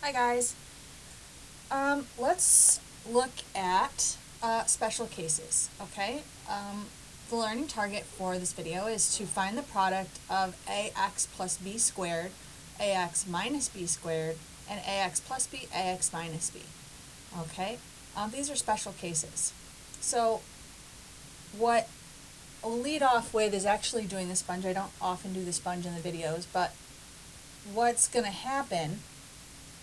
Hi guys. Let's look at special cases, okay? The learning target for this video is to find the product of ax plus b squared, ax minus b squared, and ax plus b, ax minus b, okay? These are special cases. So what I'll lead off with is actually doing the sponge. I don't often do the sponge in the videos, but what's going to happen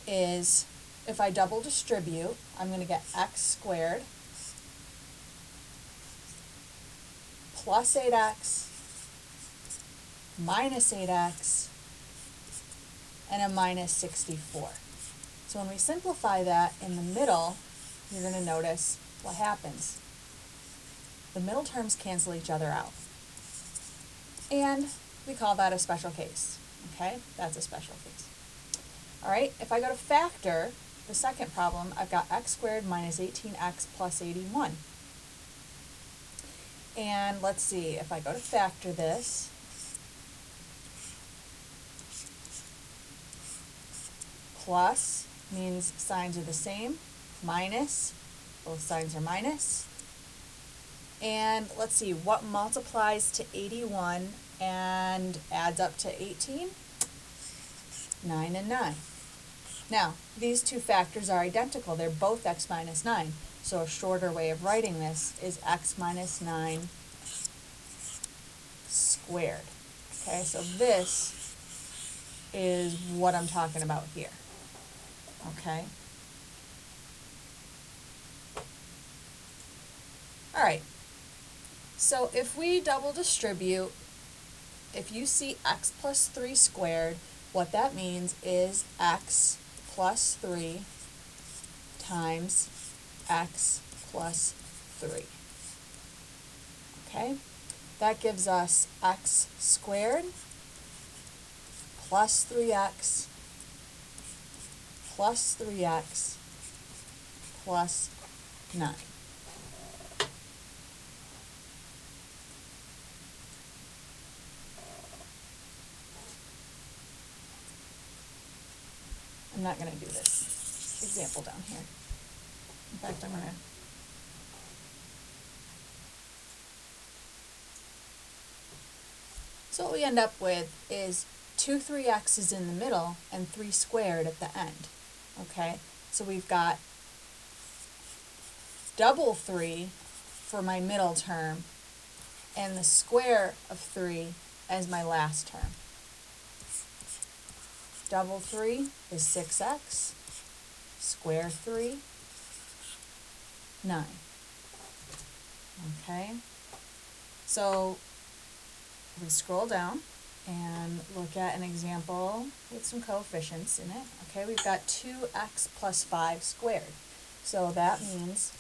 is if I double distribute, I'm going to get x squared plus 8x minus 8x and a minus 64. So when we simplify that in the middle, you're going to notice what happens. The middle terms cancel each other out. And we call that a special case. Okay, that's a special case. All right, if I go to factor, the second problem, I've got x squared minus 18x plus 81. And let's see, if I go to factor this, plus means signs are the same, minus, both signs are minus. And let's see, what multiplies to 81 and adds up to 18? 9 and 9. Now, these two factors are identical. They're both x minus 9. So a shorter way of writing this is x minus 9 squared. Okay, so this is what I'm talking about here. Okay. All right. So if we double distribute, if you see x plus 3 squared, what that means is x plus 3 times x plus 3. Okay? That gives us x squared plus 3x plus 3x plus 9. I'm not going to do this example down here. In fact, I'm going to So what we end up with is 2 3x's in the middle and 3 squared at the end. Okay, so we've got double 3 for my middle term and the square of 3 as my last term. Double 3 is 6x, square 3, 9. Okay, so we scroll down and look at an example with some coefficients in it. Okay, we've got 2x plus 5 squared. So that means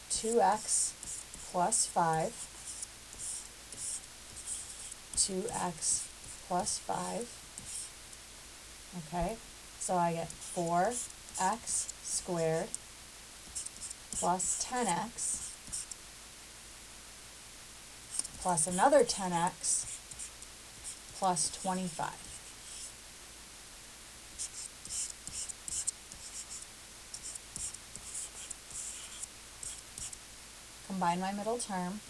2x plus 5, 2x plus 5. Okay, so I get 4x squared plus 10x plus another 10x plus 25. Combine my middle term,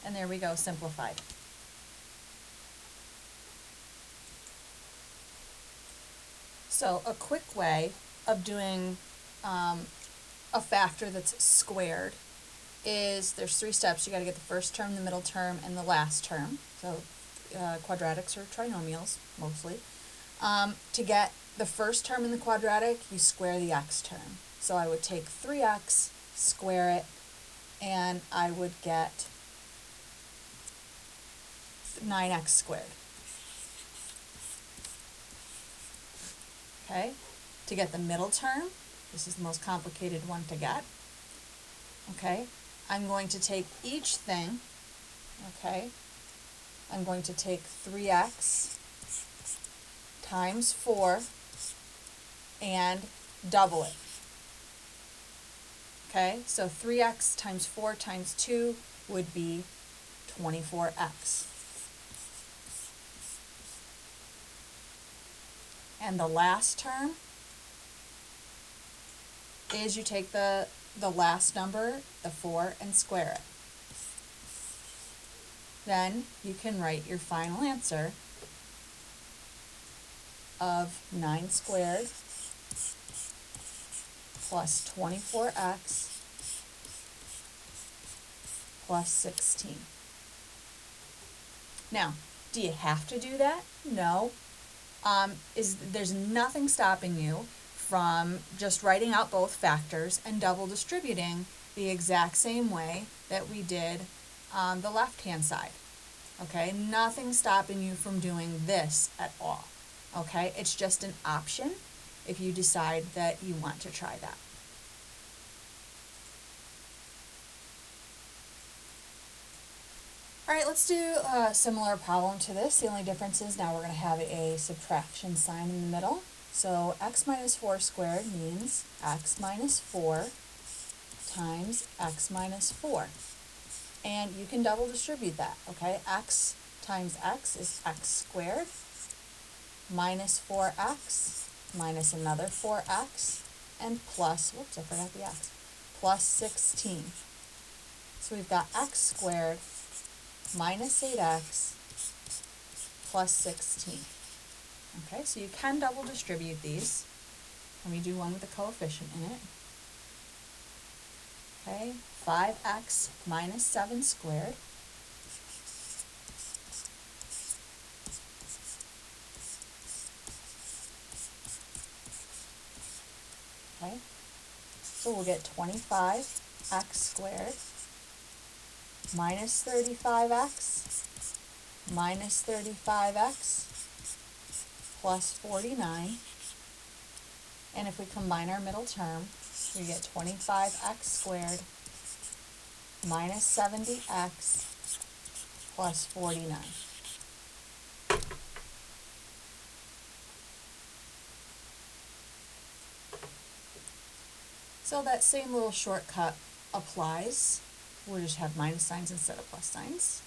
and there we go, simplified. So a quick way of doing a factor that's squared is there's 3 steps. You got to get the first term, the middle term, and the last term. So quadratics or trinomials mostly. To get the first term in the quadratic, you square the x term. So I would take 3x, square it, and I would get 9x squared. Okay, to get the middle term, this is the most complicated one to get. Okay, I'm going to take each thing, okay, I'm going to take 3x times 4 and double it. Okay, so 3x times 4 times 2 would be 24x. And the last term is you take the last number, the 4, and square it. Then you can write your final answer of 9 squared plus 24x plus 16. Now, do you have to do that? No. There's nothing stopping you from just writing out both factors and double distributing the exact same way that we did on the left-hand side. Okay, nothing stopping you from doing this at all. Okay, it's just an option if you decide that you want to try that. All right, let's do a similar problem to this. The only difference is now we're going to have a subtraction sign in the middle. So x minus 4 squared means x minus 4 times x minus 4. And you can double distribute that, okay? X times x is x squared minus 4x minus another 4x and plus, whoops, I forgot the x, plus 16. So we've got x squared minus 8x plus 16. Okay, so you can double distribute these. Let me do one with a coefficient in it. Okay, 5x minus 7 squared okay, so we'll get 25x squared minus 35x minus 35x plus 49, and if we combine our middle term, we get 25x squared minus 70x plus 49. So that same little shortcut applies. We'll just have minus signs instead of plus signs.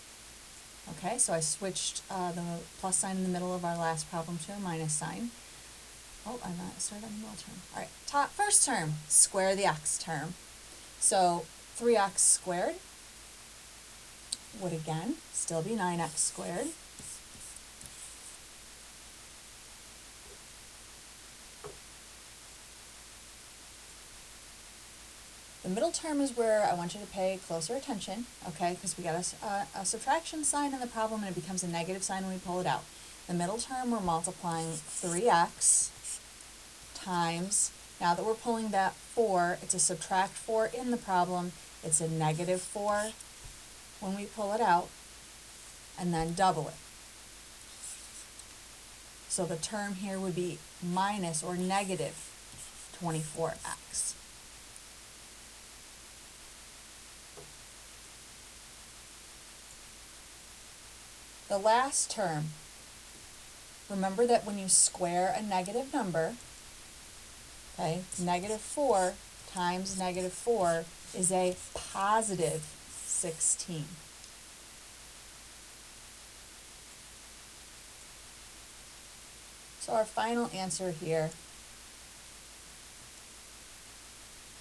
Okay, so I switched the plus sign in the middle of our last problem to a minus sign. Oh, I'm not started on the middle term. All right, first term, square the x term. So 3x squared would again still be 9x squared. The middle term is where I want you to pay closer attention, okay, because we got a subtraction sign in the problem and it becomes a negative sign when we pull it out. The middle term, we're multiplying 3x times, now that we're pulling that 4, it's a subtract 4 in the problem, it's a negative 4 when we pull it out, and then double it. So the term here would be minus or negative 24x. The last term, remember that when you square a negative number, okay, negative 4 times negative 4 is a positive 16. So our final answer here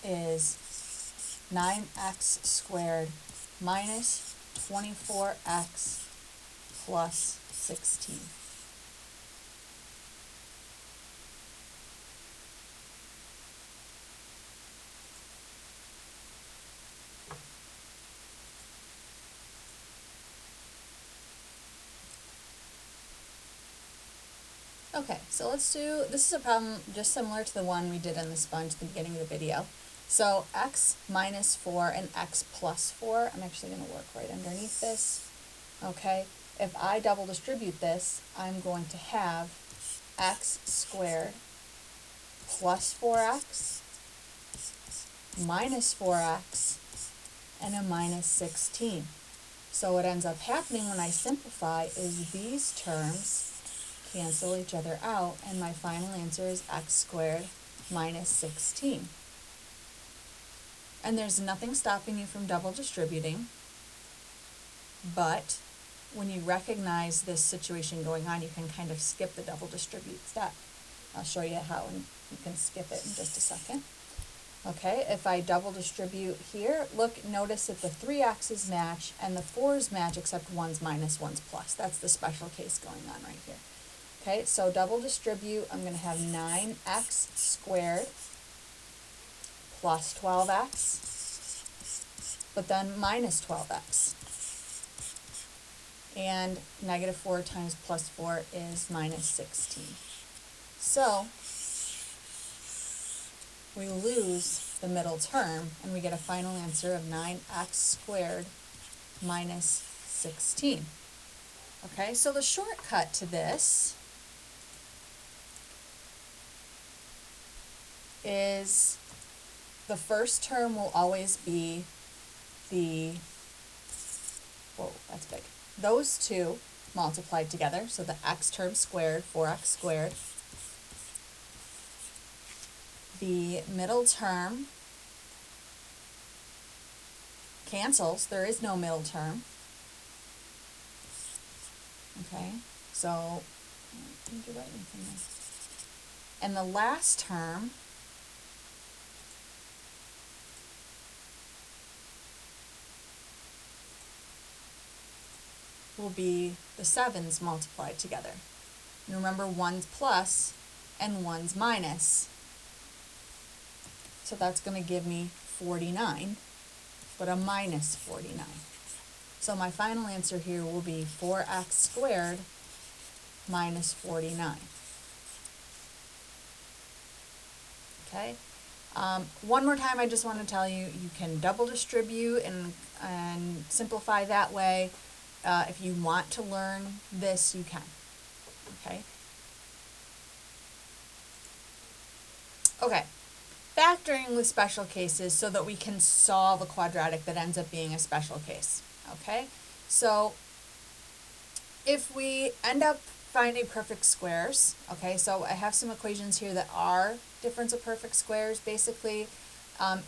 is 9x squared minus 24x plus 16. Okay, so let's do, this is a problem just similar to the one we did in the sponge at the beginning of the video. So x minus 4 and x plus 4, I'm actually going to work right underneath this. Okay, if I double distribute this, I'm going to have x squared plus 4x minus 4x and a minus 16. So what ends up happening when I simplify is these terms cancel each other out, and my final answer is x squared minus 16. And there's nothing stopping you from double distributing, but when you recognize this situation going on, you can kind of skip the double distribute step. I'll show you how, and you can skip it in just a second. Okay, if I double distribute here, look, notice that the 3x's match and the 4's match except one's minus, one's plus. That's the special case going on right here. Okay, so double distribute, I'm going to have 9x squared plus 12x, but then minus 12x. And negative 4 times plus 4 is minus 16. So we lose the middle term, and we get a final answer of 9x squared minus 16. Okay, so the shortcut to this is the first term will always be the, whoa, that's big. Those two multiplied together, so the x term squared, 4x squared. The middle term cancels, there is no middle term. Okay, so, I need to write anything there. And the last term will be the 7's multiplied together. And remember, one's plus and one's minus. So that's going to give me 49, but a minus 49. So my final answer here will be 4x squared minus 49. Okay. One more time, I just want to tell you, you can double distribute and simplify that way. If you want to learn this, you can. Okay. Okay. Factoring with special cases so that we can solve a quadratic that ends up being a special case. Okay. So if we end up finding perfect squares, okay, so I have some equations here that are difference of perfect squares. Basically,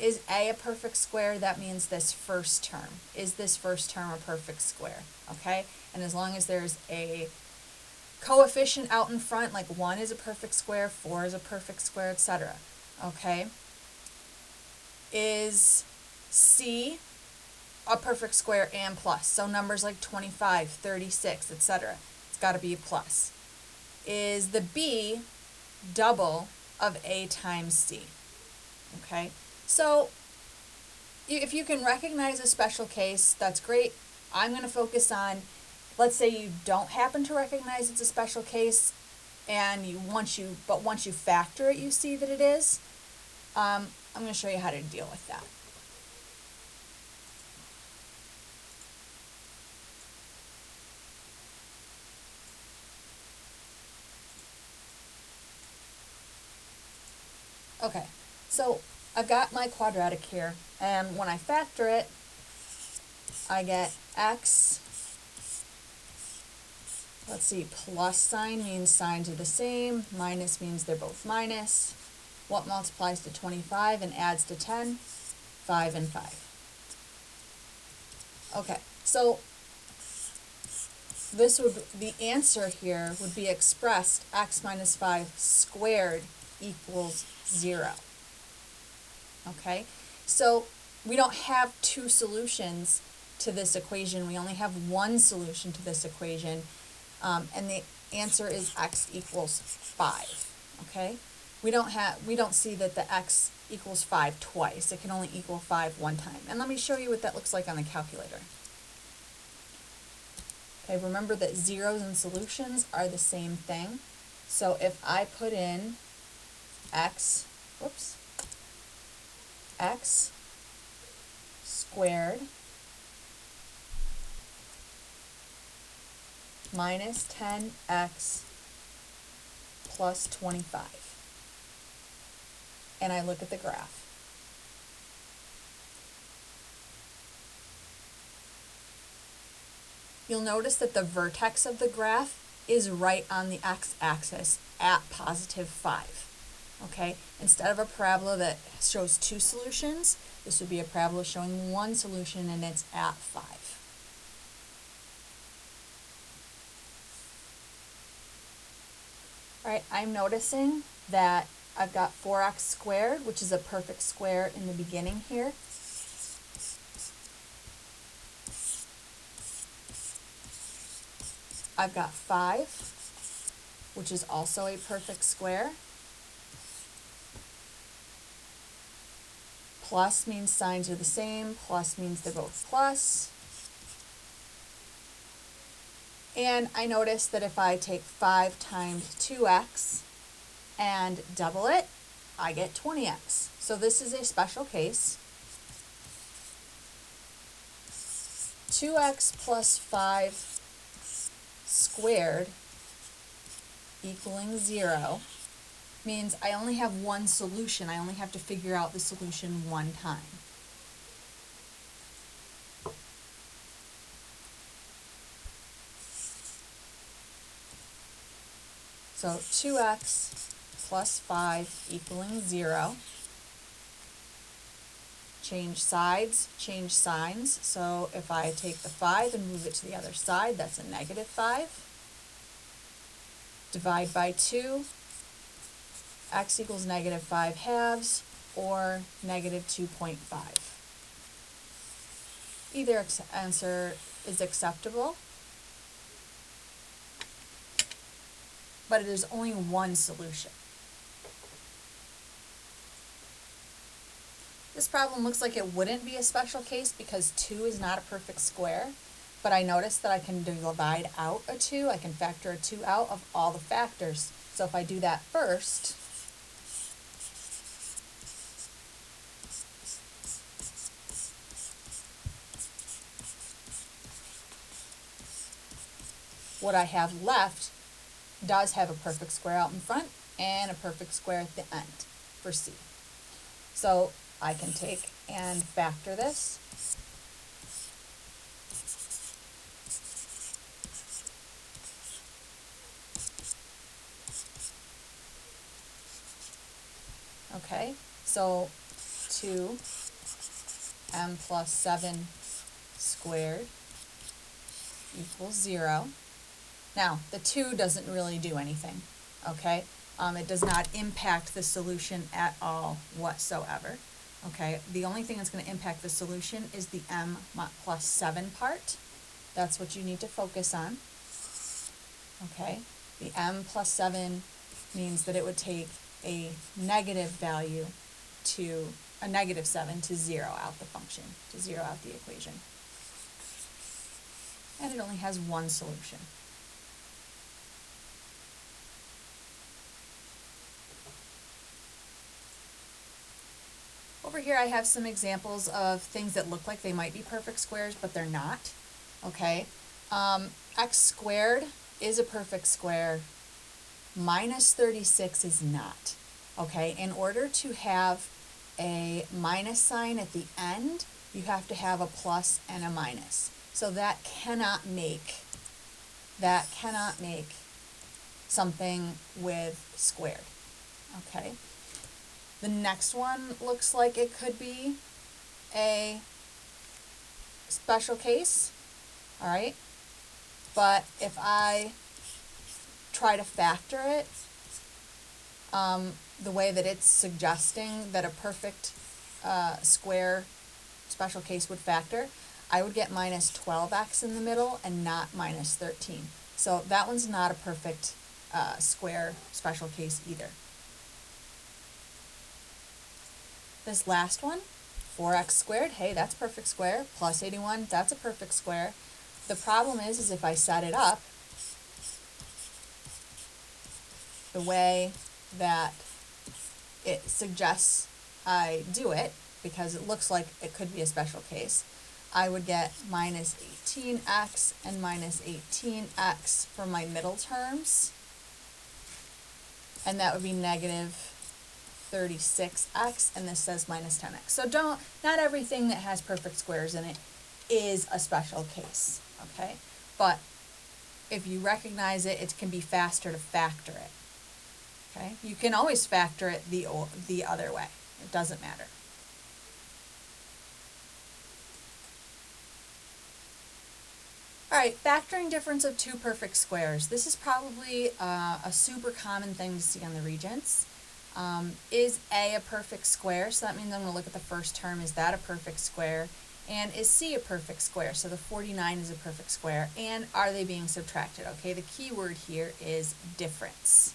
is A a perfect square? That means this first term. Is this first term a perfect square? Okay, and as long as there's a coefficient out in front, like 1 is a perfect square, 4 is a perfect square, etc. Okay, is C a perfect square and plus? So numbers like 25, 36, etc. It's got to be a plus. Is the B double of A times C? Okay, so if you can recognize a special case, that's great. I'm going to focus on, let's say you don't happen to recognize it's a special case, and once you factor it, you see that it is. I'm going to show you how to deal with that. Okay, so I've got my quadratic here, and when I factor it, I get x, let's see, plus sign means signs are the same, minus means they're both minus. What multiplies to 25 and adds to 10? 5 and 5. Okay, so the answer here would be expressed x minus 5 squared equals 0. Okay, so we don't have two solutions to this equation. We only have one solution to this equation, and the answer is x equals 5. Okay, we don't see that the x equals 5 twice. It can only equal 5 one time. And let me show you what that looks like on the calculator. Okay, remember that zeros and solutions are the same thing. So if I put in x squared minus 10x plus 25, and I look at the graph, you'll notice that the vertex of the graph is right on the x-axis at positive 5. Okay, instead of a parabola that shows two solutions, this would be a parabola showing one solution, and it's at 5. All right, I'm noticing that I've got 4x squared, which is a perfect square in the beginning here. I've got 5, which is also a perfect square. Plus means signs are the same. Plus means they're both plus. And I notice that if I take 5 times 2x and double it, I get 20x. So this is a special case. 2x plus 5 squared equaling 0 means I only have one solution. I only have to figure out the solution one time. So 2x plus 5 equaling 0. Change sides, change signs. So if I take the 5 and move it to the other side, that's a negative 5. Divide by 2. X equals negative 5 halves, or negative 2.5. Either answer is acceptable, but it is only one solution. This problem looks like it wouldn't be a special case because 2 is not a perfect square, but I noticed that I can divide out a 2, I can factor a 2 out of all the factors. So if I do that first, what I have left does have a perfect square out in front and a perfect square at the end for C. So I can take and factor this. Okay, so 2m plus 7 squared equals 0. Now, the 2 doesn't really do anything, okay? It does not impact the solution at all whatsoever, okay? The only thing that's going to impact the solution is the m plus 7 part. That's what you need to focus on, okay? The m plus 7 means that it would take a negative value to a negative 7 to zero out the function, to zero out the equation. And it only has one solution. Over here I have some examples of things that look like they might be perfect squares, but they're not, okay? X squared is a perfect square, minus 36 is not, okay? In order to have a minus sign at the end, you have to have a plus and a minus. So that cannot make something with squared, okay? The next one looks like it could be a special case, all right? But if I try to factor it, the way that it's suggesting that a perfect square special case would factor, I would get minus 12x in the middle and not minus 13. So that one's not a perfect square special case either. This last one, 4x squared, hey, that's perfect square. Plus 81, that's a perfect square. The problem is if I set it up the way that it suggests I do it, because it looks like it could be a special case, I would get minus 18x and minus 18x for my middle terms, and that would be negative 36x, and this says minus 10x. So not everything that has perfect squares in it is a special case, okay? But if you recognize it, it can be faster to factor it, okay? You can always factor it the other way. It doesn't matter. All right, factoring difference of two perfect squares. This is probably a super common thing to see on the Regents. Is A a perfect square? So that means I'm going to look at the first term. Is that a perfect square? And is C a perfect square? So the 49 is a perfect square. And are they being subtracted? Okay, the key word here is difference.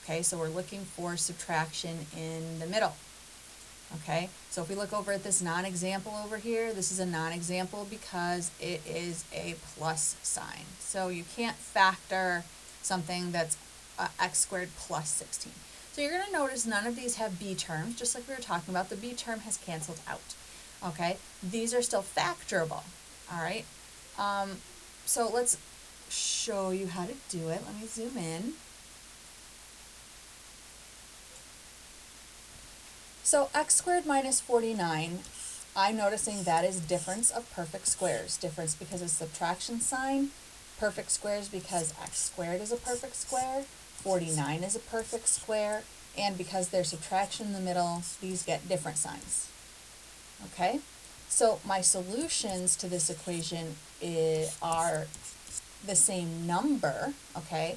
Okay, so we're looking for subtraction in the middle. Okay, so if we look over at this non-example over here, this is a non-example because it is a plus sign. So you can't factor something that's x squared plus 16. So you're going to notice none of these have b terms, just like we were talking about. The b term has canceled out. Okay, these are still factorable. All right, so let's show you how to do it. Let me zoom in. So x squared minus 49, I'm noticing that is difference of perfect squares. Difference because of subtraction sign, perfect squares because x squared is a perfect square, 49 is a perfect square, and because there's subtraction in the middle, these get different signs. Okay, so my solutions to this equation are the same number, okay,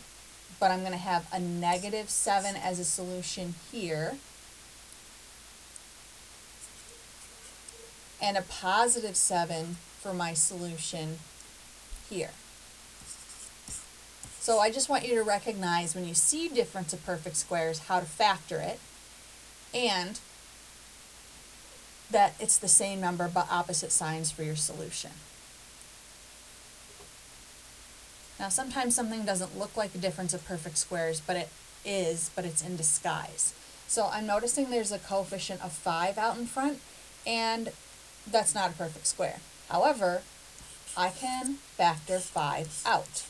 but I'm going to have a negative 7 as a solution here, and a positive 7 for my solution here. So I just want you to recognize when you see difference of perfect squares how to factor it, and that it's the same number but opposite signs for your solution. Now sometimes something doesn't look like a difference of perfect squares, but it is, but it's in disguise. So I'm noticing there's a coefficient of 5 out in front, and that's not a perfect square. However, I can factor 5 out.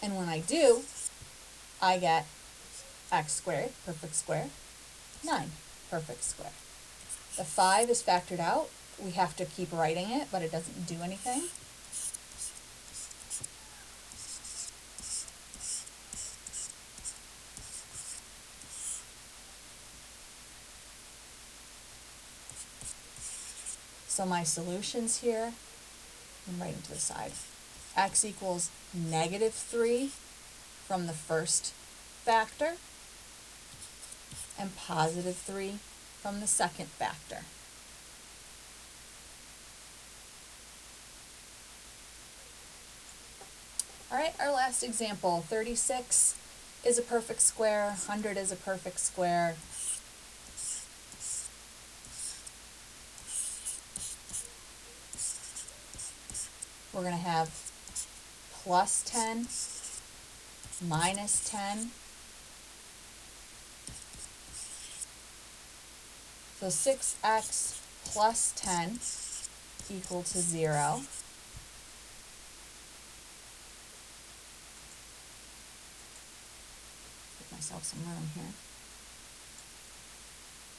And when I do, I get x squared, perfect square, 9, perfect square. The 5 is factored out. We have to keep writing it, but it doesn't do anything. So my solutions here, I'm writing to the side. X equals negative 3 from the first factor, and positive 3 from the second factor. All right, our last example, 36 is a perfect square, 100 is a perfect square. We're going to have plus 10, minus 10. So 6x plus 10 equal to 0. Give myself some room here.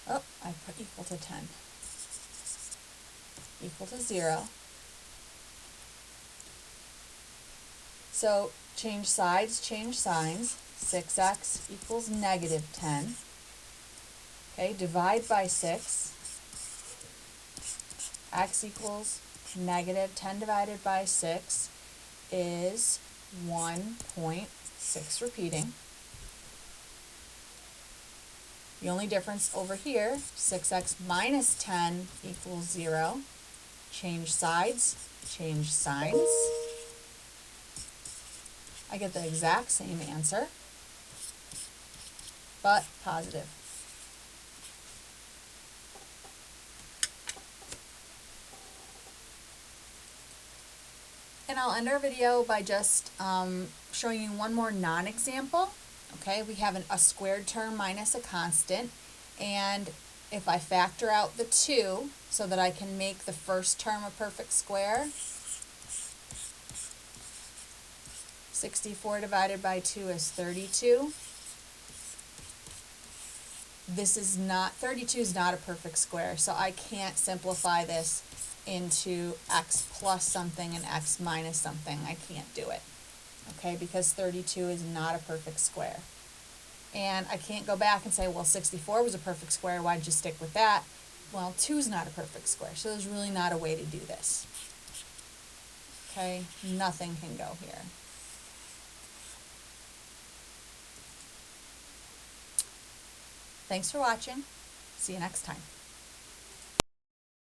Oh, I put equal to 10. Equal to 0. So change sides, change signs. 6x equals negative 10. Okay, divide by 6. X equals negative 10 divided by 6 is 1.6 repeating. The only difference over here, 6x minus 10 equals 0. Change sides, change signs. I get the exact same answer, but positive. And I'll end our video by just showing you one more non-example. Okay, we have a squared term minus a constant, and if I factor out the 2 so that I can make the first term a perfect square, 64 divided by 2 is 32. This is not, 32 is not a perfect square, so I can't simplify this into x plus something and x minus something. I can't do it, okay, because 32 is not a perfect square. And I can't go back and say, well, 64 was a perfect square, why'd you stick with that? well, 2 is not a perfect square, so there's really not a way to do this. Okay, nothing can go here. Thanks for watching. See you next time.